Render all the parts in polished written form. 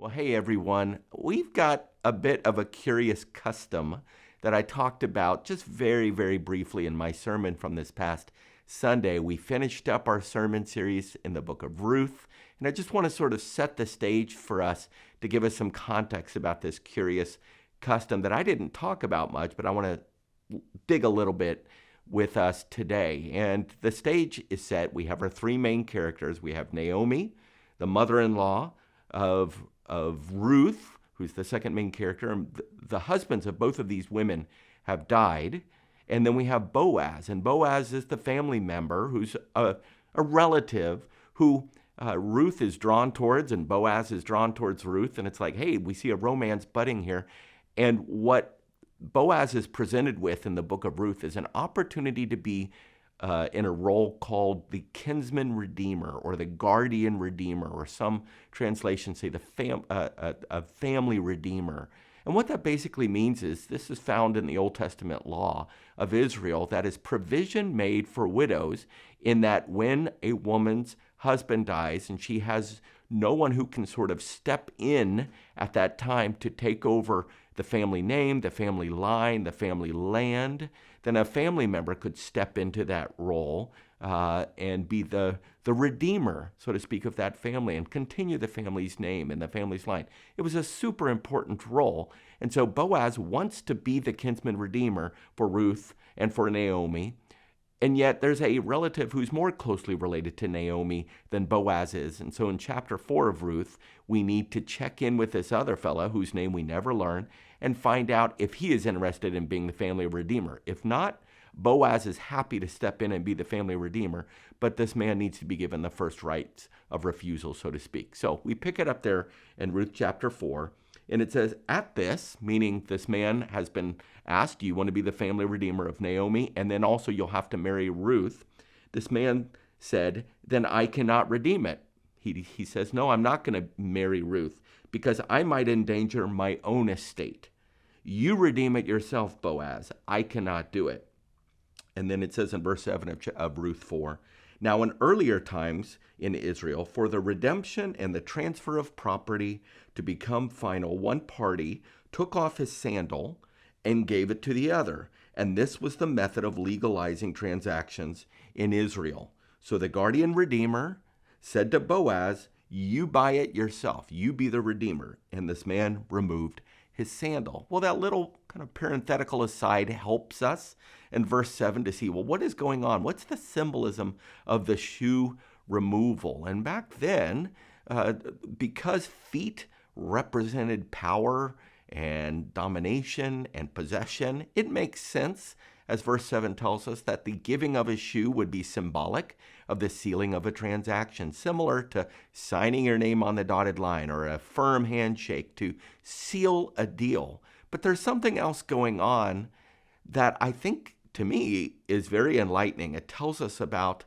Well, hey everyone. We've got a bit of a curious custom that I talked about just very, very briefly in my sermon from this past Sunday. We finished up our sermon series in the book of Ruth, and I just want to sort of set the stage for us to give us some context about this curious custom that I didn't talk about much, but I want to dig a little bit with us today. And the stage is set. We have our three main characters. We have Naomi, the mother-in-law of Ruth, who's the second main character, and the husbands of both of these women have died. And then we have Boaz, and Boaz is the family member who's a relative who Ruth is drawn towards, and Boaz is drawn towards Ruth. And it's like, hey, we see a romance budding here. And what Boaz is presented with in the book of Ruth is an opportunity to be in a role called the kinsman redeemer or the guardian redeemer, or some translations say a family redeemer. And what that basically means is this is found in the Old Testament law of Israel, that is provision made for widows in that when a woman's husband dies and she has no one who can sort of step in at that time to take over the family name, the family line, the family land, then a family member could step into that role and be the redeemer, so to speak, of that family and continue the family's name and the family's line. It was a super important role. And so Boaz wants to be the kinsman redeemer for Ruth and for Naomi. And yet there's a relative who's more closely related to Naomi than Boaz is. And so in chapter 4 of Ruth, we need to check in with this other fella whose name we never learn and find out if he is interested in being the family redeemer. If not, Boaz is happy to step in and be the family redeemer, but this man needs to be given the first rights of refusal, so to speak. So we pick it up there in Ruth chapter 4. And it says, at this, meaning this man has been asked, do you want to be the family redeemer of Naomi? And then also you'll have to marry Ruth. This man said, then I cannot redeem it. He says, no, I'm not going to marry Ruth because I might endanger my own estate. You redeem it yourself, Boaz. I cannot do it. And then it says in verse 7 of Ruth 4, now in earlier times in Israel, for the redemption and the transfer of property to become final, one party took off his sandal and gave it to the other. And this was the method of legalizing transactions in Israel. So the guardian redeemer said to Boaz, you buy it yourself. You be the redeemer. And this man removed his sandal. Well, that little kind of parenthetical aside helps us in verse 7 to see, well, what is going on? What's the symbolism of the shoe removal? And back then, because feet represented power and domination and possession, it makes sense, as verse 7 tells us, that the giving of a shoe would be symbolic of the sealing of a transaction, similar to signing your name on the dotted line or a firm handshake to seal a deal. But there's something else going on that I think, to me, is very enlightening. It tells us about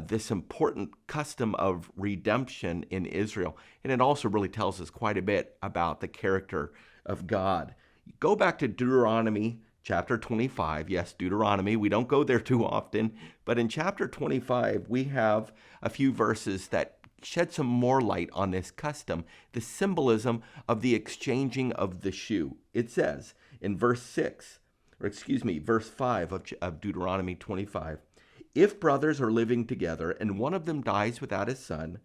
this important custom of redemption in Israel. And it also really tells us quite a bit about the character of God. Go back to Deuteronomy chapter 25. Yes, Deuteronomy. We don't go there too often. But in chapter 25, we have a few verses that shed some more light on this custom, the symbolism of the exchanging of the shoe. It says in verse 5 of Deuteronomy 25, if brothers are living together and one of them dies without a son,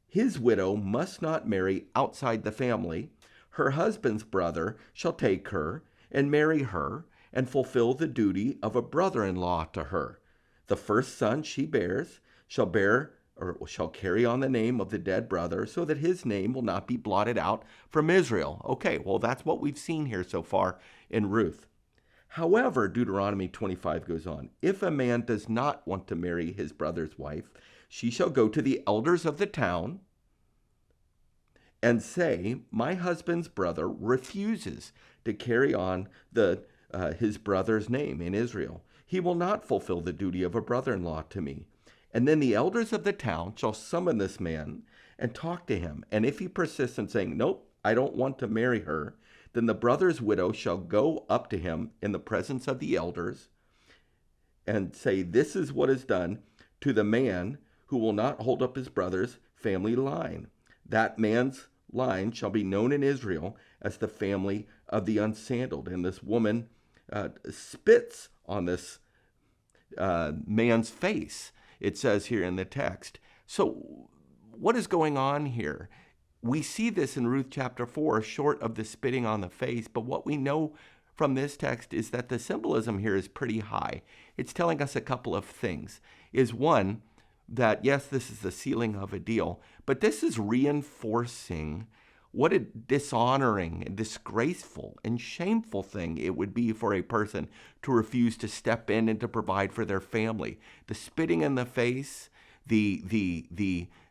his widow must not marry outside the family. Her husband's brother shall take her and marry her and fulfill the duty of a brother-in-law to her. The first son she bears shall carry on the name of the dead brother so that his name will not be blotted out from Israel. Okay, well, that's what we've seen here so far in Ruth. However, Deuteronomy 25 goes on, if a man does not want to marry his brother's wife, she shall go to the elders of the town and say, my husband's brother refuses to carry on his brother's name in Israel. He will not fulfill the duty of a brother-in-law to me. And then the elders of the town shall summon this man and talk to him. And if he persists in saying, nope, I don't want to marry her, then the brother's widow shall go up to him in the presence of the elders and say, this is what is done to the man who will not hold up his brother's family line. That man's line shall be known in Israel as the family of the unsandaled. And this woman spits on this man's face, it says here in the text. So what is going on here? We see this in Ruth chapter 4, short of the spitting on the face, but what we know from this text is that the symbolism here is pretty high. It's telling us a couple of things. Is one, that yes, this is the sealing of a deal, but this is reinforcing what a dishonoring and disgraceful and shameful thing it would be for a person to refuse to step in and to provide for their family. The spitting in the face, the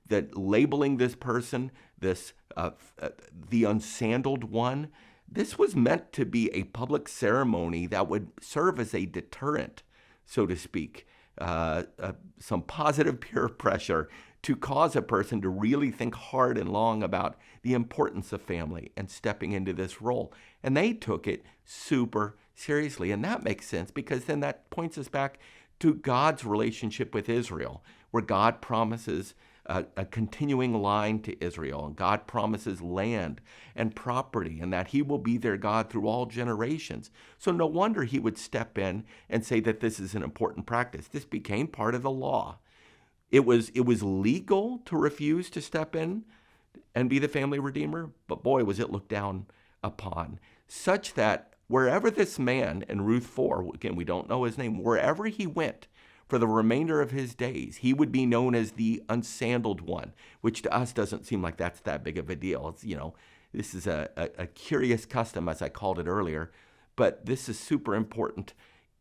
labeling this person, this the unsandaled one. This was meant to be a public ceremony that would serve as a deterrent, so to speak, some positive peer pressure to cause a person to really think hard and long about the importance of family and stepping into this role. And they took it super seriously. And that makes sense because then that points us back to God's relationship with Israel, where God promises a continuing line to Israel, and God promises land and property, and that he will be their God through all generations. So no wonder he would step in and say that this is an important practice. This became part of the law. It was legal to refuse to step in and be the family redeemer, but boy, was it looked down upon, such that wherever this man in Ruth 4, again, we don't know his name, wherever he went, for the remainder of his days, he would be known as the unsandaled one, which to us doesn't seem like that's that big of a deal. It's, this is a curious custom, as I called it earlier, but this is super important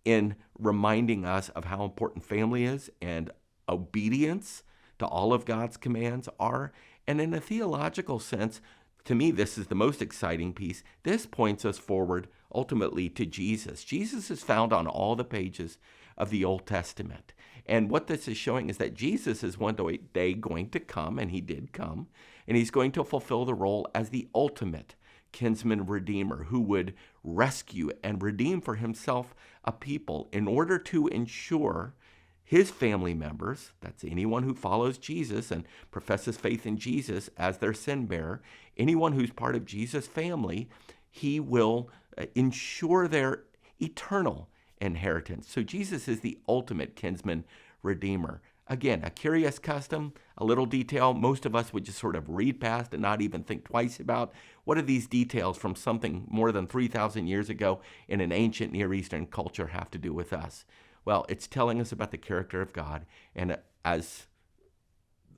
in reminding us of how important family is and obedience to all of God's commands are. And in a theological sense, to me, this is the most exciting piece. This points us forward ultimately to Jesus. Jesus is found on all the pages of the Old Testament. And what this is showing is that Jesus is one day going to come, and he did come, and he's going to fulfill the role as the ultimate kinsman redeemer who would rescue and redeem for himself a people in order to ensure his family members, that's anyone who follows Jesus and professes faith in Jesus as their sin bearer, anyone who's part of Jesus' family, he will ensure their eternal inheritance. So Jesus is the ultimate kinsman redeemer. Again, a curious custom, a little detail most of us would just sort of read past and not even think twice about. What do these details from something more than 3,000 years ago in an ancient Near Eastern culture have to do with us? Well, it's telling us about the character of God, and as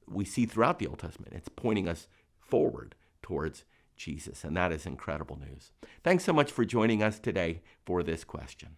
we see throughout the Old Testament, it's pointing us forward towards Jesus, and that is incredible news. Thanks so much for joining us today for this question.